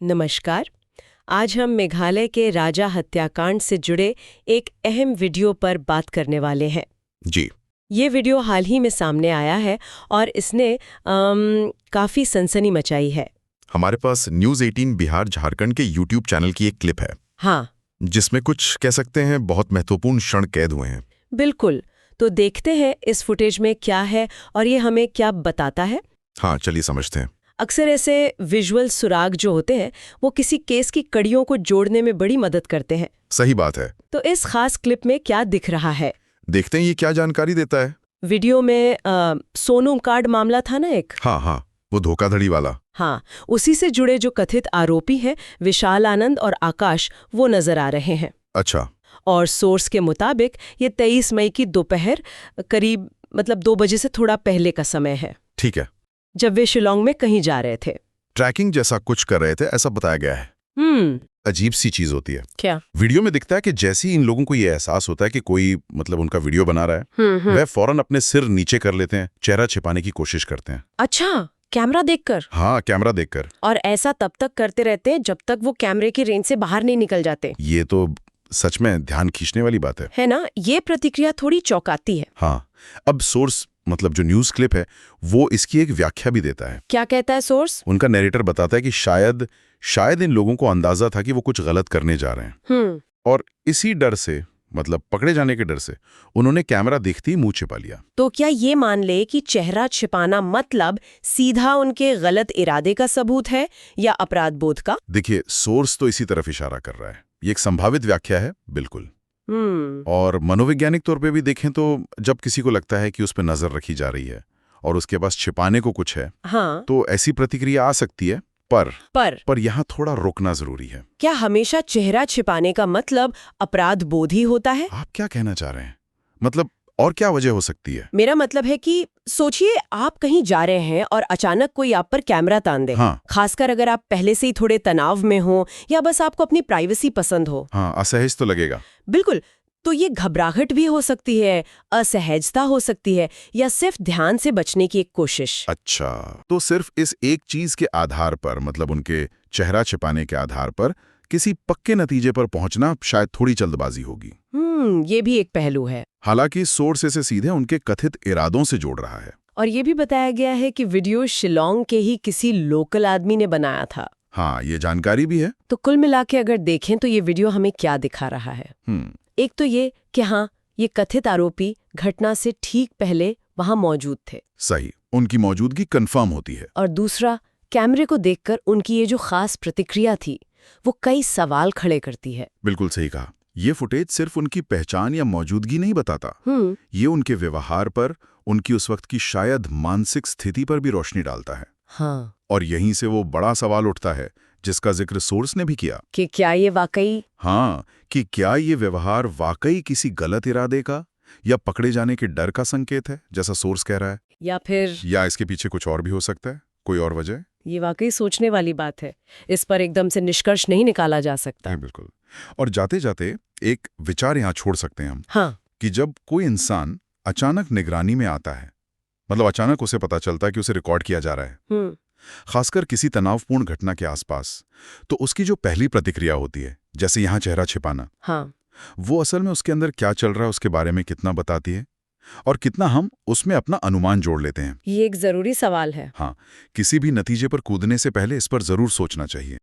नमस्कार। आज हम मेघालय के राजा हत्याकांड से जुड़े एक अहम वीडियो पर बात करने वाले हैं। जी। ये वीडियो हाल ही में सामने आया है और इसने काफ़ी सनसनी मचाई है। हमारे पास न्यूज़ 18 बिहार झारखंड के यूट्यूब चैनल की एक क्लिप है। हाँ, जिसमें कुछ कह सकते हैं बहुत महत्वपूर्ण क्षण कैद हुए हैं। बिल्कुल। तो देखते हैं इस फुटेज में क्या है और ये हमें क्या बताता है। हाँ, चलिए समझते हैं। अक्सर ऐसे विजुअल सुराग जो होते हैं वो किसी केस की कड़ियों को जोड़ने में बड़ी मदद करते हैं। सही बात है। तो इस खास क्लिप में क्या दिख रहा है, देखते हैं ये क्या जानकारी देता है। वीडियो में सोनू कार्ड मामला था ना एक। हाँ, वो धोखाधड़ी वाला। हाँ, उसी से जुड़े जो कथित आरोपी हैं विशाल आनंद और आकाश, वो नजर आ रहे हैं। अच्छा। और सोर्स के मुताबिक ये 23 मई की दोपहर करीब 2 बजे से थोड़ा पहले का समय है। ठीक है। जब वे शिलोंग में कहीं जा रहे थे। ट्रैकिंग जैसा कुछ कर रहे थे ऐसा बताया गया है। अजीब सी चीज होती है। क्या? वीडियो में दिखता है कि जैसे ही इन लोगों को ये एहसास होता है कि कोई उनका वीडियो बना रहा है, वह फौरन अपने सिर नीचे कर लेते हैं, चेहरा छिपाने की कोशिश करते हैं। अच्छा, कैमरा देखकर? हाँ, कैमरा देखकर। और ऐसा तब तक करते रहते हैं जब तक वो कैमरे की रेंज से बाहर नहीं निकल जाते। ये तो सच में ध्यान खींचने वाली बात है ना? ये प्रतिक्रिया थोड़ी चौंकाती है। हाँ। अब सोर्स जो न्यूज़ क्लिप है वो इसकी एक व्याख्या भी देता है। क्या कहता है सोर्स? उनका नैरेटर बताता है कि शायद इन लोगों को अंदाजा था कि वो कुछ गलत करने जा रहे हैं। और इसी डर से पकड़े जाने के डर से उन्होंने कैमरा देखते ही मुंह छिपा लिया। तो क्या ये मान ले कि चेहरा छिपाना सीधा उनके गलत इरादे का सबूत है या अपराध बोध का? देखिए, सोर्स तो इसी तरफ इशारा कर रहा है। ये एक संभावित व्याख्या है, बिल्कुल। और मनोवैज्ञानिक तौर पे भी देखें तो जब किसी को लगता है कि उस पर नजर रखी जा रही है और उसके पास छिपाने को कुछ है, हाँ, तो ऐसी प्रतिक्रिया आ सकती है। पर यहाँ थोड़ा रोकना जरूरी है। क्या हमेशा चेहरा छिपाने का मतलब अपराध बोध ही होता है? आप क्या कहना चाह रहे हैं? और क्या वजह हो सकती है? मेरा मतलब है कि सोचिए आप कहीं जा रहे हैं और अचानक कोई आप पर कैमरा तान दे। हाँ। खासकर अगर आप पहले से ही थोड़े तनाव में हो या बस आपको अपनी प्राइवेसी पसंद हो। हाँ, असहज तो लगेगा। बिल्कुल। तो ये घबराहट भी हो सकती है, असहजता हो सकती है, या सिर्फ ध्यान से बचने की एक कोशिश। अच्छा, तो सिर्फ इस एक चीज के आधार पर उनके चेहरा छिपाने के आधार पर किसी पक्के नतीजे पर पहुंचना शायद थोड़ी जल्दबाजी होगी। ये भी एक पहलू है। हालांकि सोर्स इसे सीधे उनके कथित इरादों से जोड़ रहा है। और ये भी बताया गया है कि वीडियो शिलोंग के ही किसी लोकल आदमी ने बनाया था। हाँ, ये जानकारी भी है। तो कुल मिला के अगर देखें तो ये वीडियो हमें क्या दिखा रहा है? एक तो ये कि हाँ, ये कथित आरोपी घटना से ठीक पहले वहां मौजूद थे। सही, उनकी मौजूदगी कंफर्म होती है। और दूसरा, कैमरे को देखकर उनकी ये जो खास प्रतिक्रिया थी वो कई सवाल खड़े करती है। बिल्कुल सही कहा। ये फुटेज सिर्फ उनकी पहचान या मौजूदगी नहीं बताता, ये उनके व्यवहार पर, उनकी उस वक्त की शायद मानसिक स्थिति पर भी रोशनी डालता है। हाँ। और यहीं से वो बड़ा सवाल उठता है जिसका जिक्र सोर्स ने भी किया कि क्या ये वाकई कि क्या ये व्यवहार वाकई किसी गलत इरादे का या पकड़े जाने के डर का संकेत है, जैसा सोर्स कह रहा है, या इसके पीछे कुछ और भी हो सकता है, कोई और वजह। ये वाकई सोचने वाली बात है। इस पर एकदम से निष्कर्ष नहीं निकाला जा सकता। बिल्कुल। और जाते जाते एक विचार यहाँ छोड़ सकते हैं हम। हाँ। कि जब कोई इंसान अचानक निगरानी में आता है, अचानक उसे पता चलता है कि उसे रिकॉर्ड किया जा रहा है, खासकर किसी तनावपूर्ण घटना के आसपास, तो उसकी जो पहली प्रतिक्रिया होती है, जैसे यहाँ चेहरा छिपाना, वो असल में उसके अंदर क्या चल रहा है उसके बारे में कितना बताती है और कितना हम उसमें अपना अनुमान जोड़ लेते हैं। ये एक जरूरी सवाल है। हाँ, किसी भी नतीजे पर कूदने से पहले इस पर जरूर सोचना चाहिए।